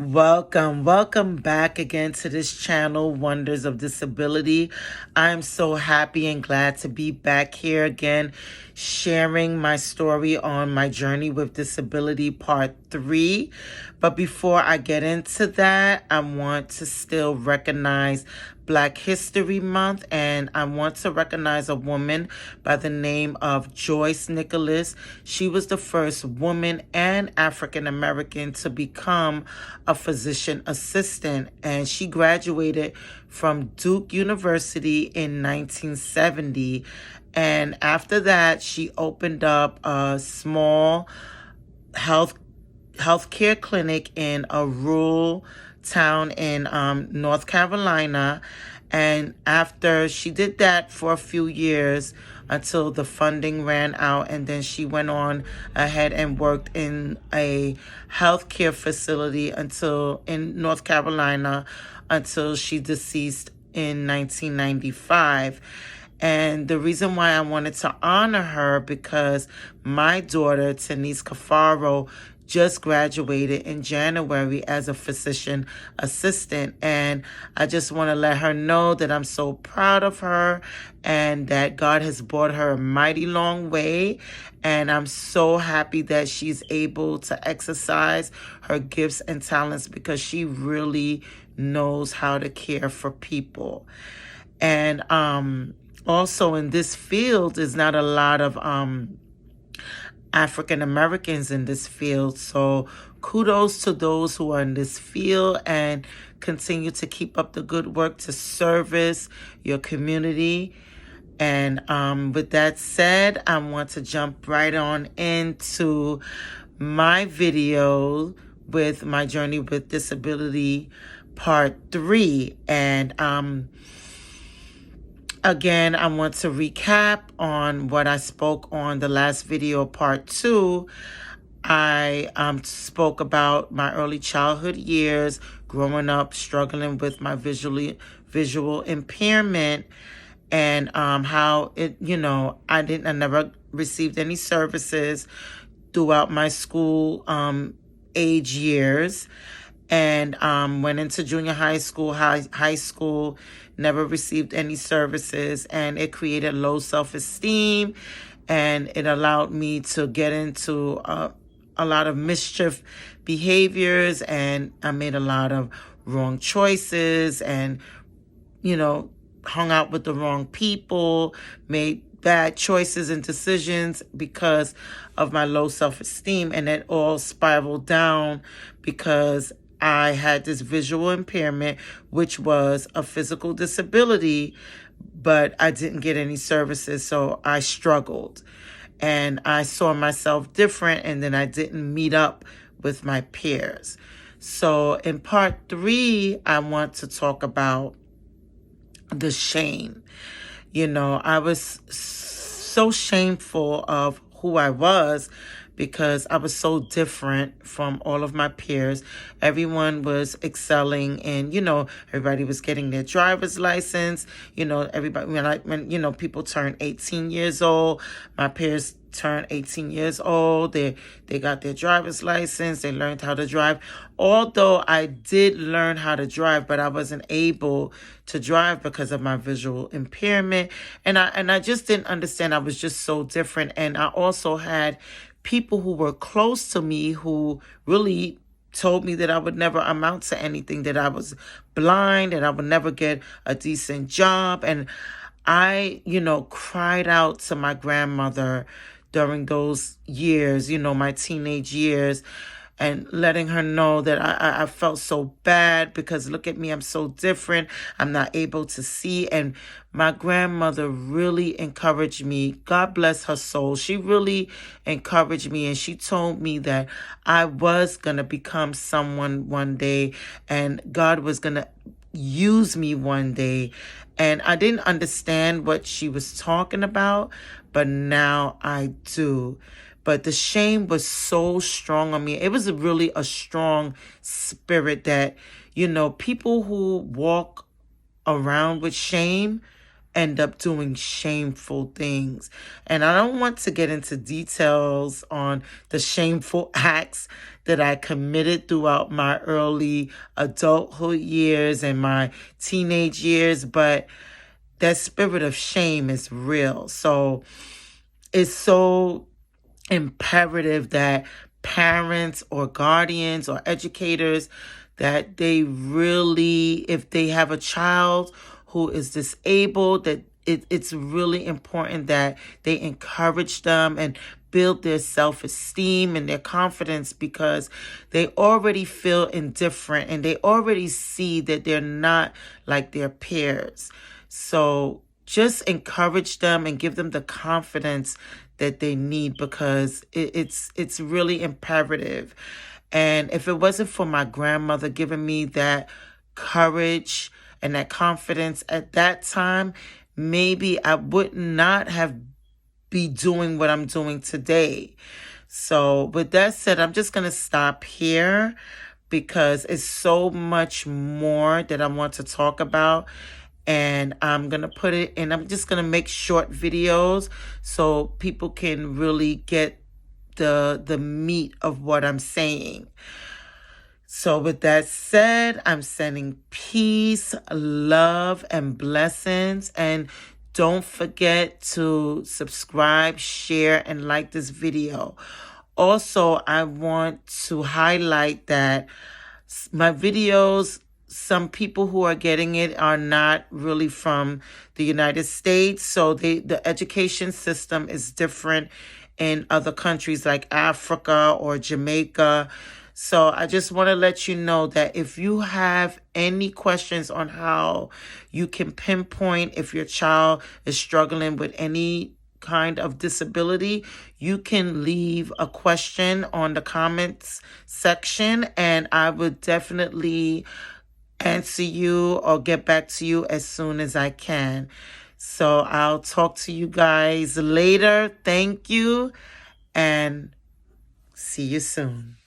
Welcome back again to this channel, Wonders of Disability. I'm so happy and glad to be back here again, sharing my story on my journey with disability part 3. But before I get into that, I want to still recognize Black History Month, and I want to recognize a woman by the name of Joyce Nicholas. She was the first woman and African American to become a physician assistant, and she graduated from Duke University in 1970. And after that, she opened up a small healthcare clinic in a rural town in North Carolina. And after she did that for a few years until the funding ran out, and then she went on ahead and worked in a healthcare facility in North Carolina until she deceased in 1995. And the reason why I wanted to honor her, because my daughter, Tanise Cafaro, just graduated in January as a physician assistant. And I just want to let her know that I'm so proud of her and that God has brought her a mighty long way. And I'm so happy that she's able to exercise her gifts and talents, because she really knows how to care for people. And also in this field, there's not a lot of African Americans in this field. So kudos to those who are in this field, and continue to keep up the good work to service your community. And with that said, I want to jump right on into my video with my journey with disability part 3. And again, I want to recap on what I spoke on the last video, part 2. I spoke about my early childhood years, growing up, struggling with my visual impairment, and how I never received any services throughout my school age years. And went into junior high school, high school, never received any services, and it created low self-esteem, and it allowed me to get into a lot of mischief behaviors, and I made a lot of wrong choices, and hung out with the wrong people, made bad choices and decisions because of my low self-esteem, and it all spiraled down because I had this visual impairment, which was a physical disability, but I didn't get any services, so I struggled. And I saw myself different, and then I didn't meet up with my peers. So in part 3, I want to talk about the shame. I was so shameful of who I was, because I was so different from all of my peers. Everyone was excelling, and everybody was getting their driver's license. Everybody, when people turn 18 years old, my peers turned 18 years old. They got their driver's license. They learned how to drive. Although I did learn how to drive, but I wasn't able to drive because of my visual impairment. And I just didn't understand. I was just so different. And I also had people who were close to me who really told me that I would never amount to anything, that I was blind, and I would never get a decent job. And I, cried out to my grandmother during those years, my teenage years, and letting her know that I felt so bad, because look at me, I'm so different. I'm not able to see. And my grandmother really encouraged me. God bless her soul. She really encouraged me, and she told me that I was going to become someone one day, and God was going to use me one day. And I didn't understand what she was talking about, but now I do. But the shame was so strong on me. It was really a strong spirit that, people who walk around with shame, end up doing shameful things. And I don't want to get into details on the shameful acts that I committed throughout my early adulthood years and my teenage years, but that spirit of shame is real. So it's so imperative that parents or guardians or educators, that they really, if they have a child who is disabled, that it's really important that they encourage them and build their self-esteem and their confidence, because they already feel indifferent and they already see that they're not like their peers. So just encourage them and give them the confidence that they need, because it's really imperative. And if it wasn't for my grandmother giving me that courage and that confidence at that time, maybe I would not have be doing what I'm doing today. So with that said, I'm just going to stop here because it's so much more that I want to talk about. And I'm going to put it in. I'm just going to make short videos so people can really get the meat of what I'm saying. So with that said, I'm sending peace, love, and blessings. And don't forget to subscribe, share, and like this video. Also, I want to highlight that my videos, some people who are getting it are not really from the United States. So the education system is different in other countries like Africa or Jamaica. So I just want to let you know that if you have any questions on how you can pinpoint if your child is struggling with any kind of disability, you can leave a question on the comments section and I would definitely answer you or get back to you as soon as I can. So I'll talk to you guys later. Thank you and see you soon.